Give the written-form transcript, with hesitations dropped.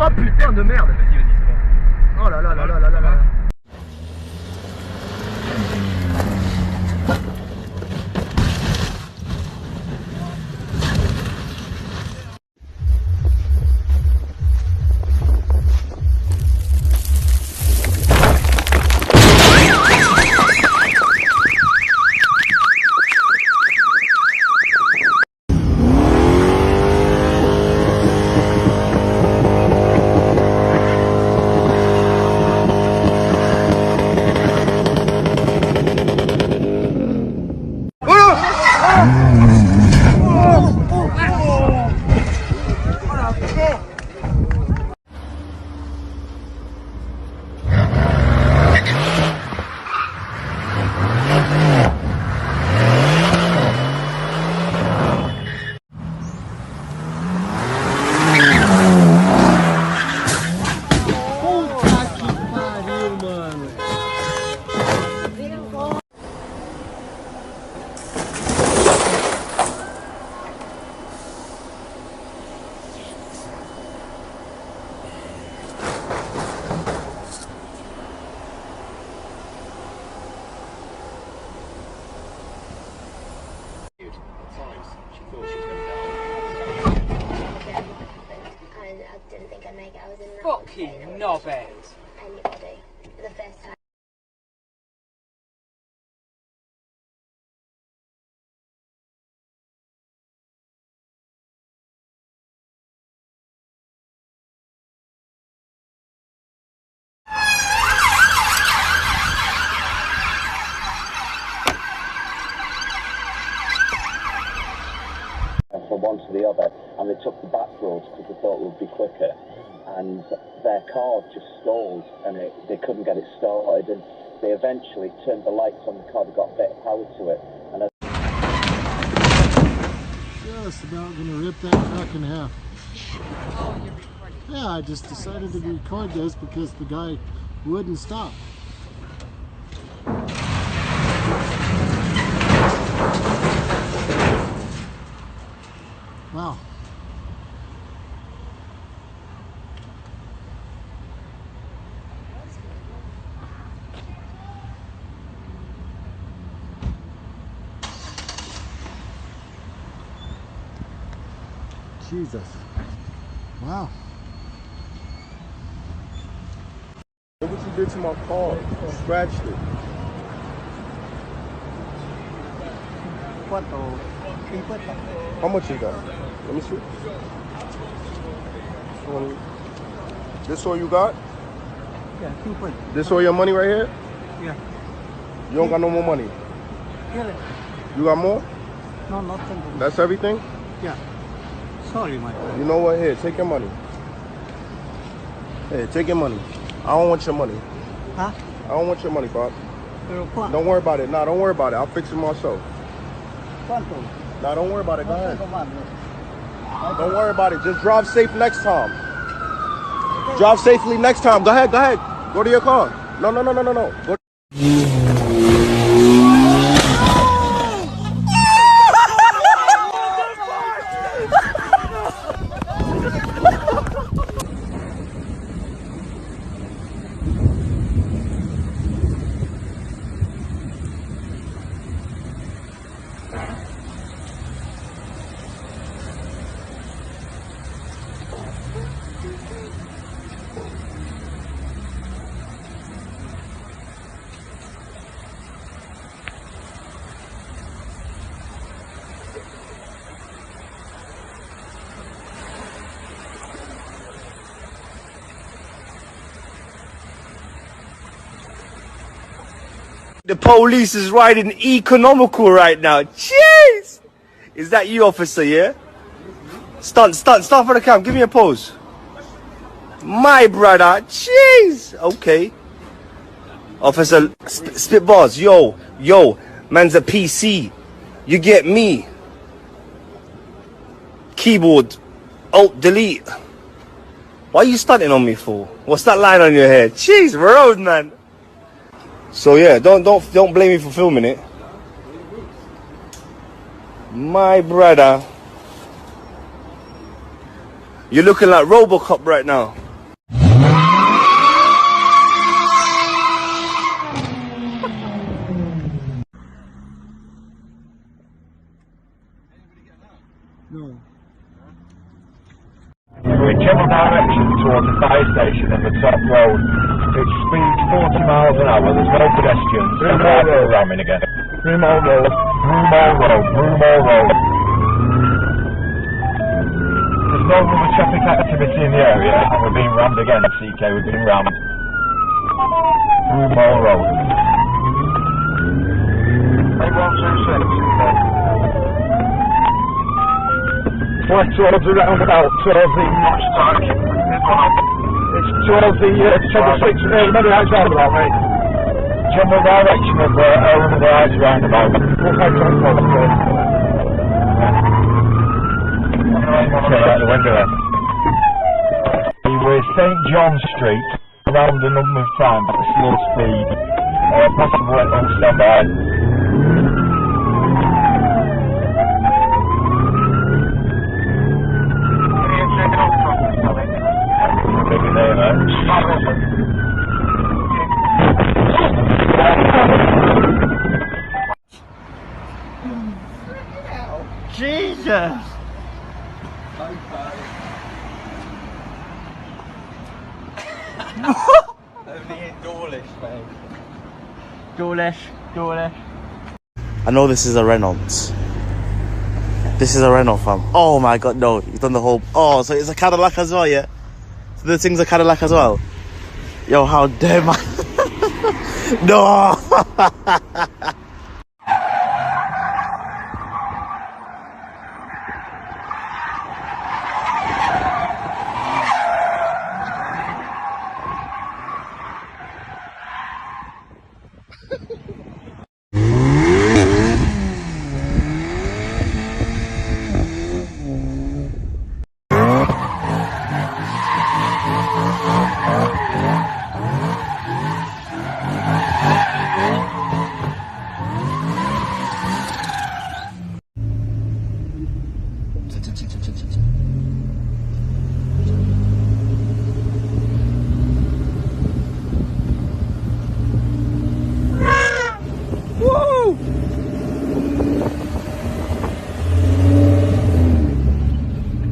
Oh putain de merde. Vas-y, vas-y, c'est bon. Oh là là là là là là là. Fucking knobhead. Anybody for the first time. From one to the other, and they took the back roads because they thought it would be quicker, and their car just stalled and they couldn't get it started, and they eventually turned the lights on the car, they got a bit of power to it, and just about gonna rip that truck in half. Oh, you're recording. Yeah, I just decided to record this because the guy wouldn't stop. Wow. Jesus. Wow. Look what you did to my car. You scratched it. How much is that? Let me see. 20. This all you got? Yeah, 2 This all your money right here? Yeah. You don't got no more money? Really? You got more? No, nothing. That's everything? Yeah. Sorry, my friend. You know what? Here, take your money. Hey, take your money. I don't want your money. Huh? I don't want your money, Bob. Pero ¿cuánto? Don't worry about it. Nah, don't worry about it. I'll fix it myself. ¿Cuánto? Nah, don't worry about it. Go No ahead. tengo más. Don't worry about it. Just drive safe next time. Drive safely next time. Go ahead. Go ahead. Go to your car. No. Go. The police is riding economical right now. Jeez! Is that you, officer, yeah? Stunt for the cam. Give me a pose. My brother. Jeez! Okay. Officer, spit bars. Yo, man's a PC. You get me. Keyboard. Alt, delete. What are you stunting on me for? What's that line on your head? Jeez, road, man. So yeah, don't blame me for filming it. My brother. You're looking like Robocop right now. in general direction towards the fire station and the top road. Its speed's 40 miles an hour, there's no pedestrians. Broomall Road. Ramming again. Broomall Road. Broomall Road. Broomall Road. There's no other traffic activity in the area, and we're being rammed again, CK, we're being rammed. Broomall Road. 8126. Right towards the roundabout, towards the... It's towards the 26, remember that roundabout, mate? General direction of Elm Rise roundabout. Okay, out the window there. We're St John Street, around a number of times at a slow speed. Possibly on standby. Jesus! Dawlish. I know this is a Renault. This is a Renault, fam. Oh my god, no. You've done the whole... Oh, so it's a Cadillac as well, yeah? So the thing's a Cadillac as well? Yo, how dare man... No!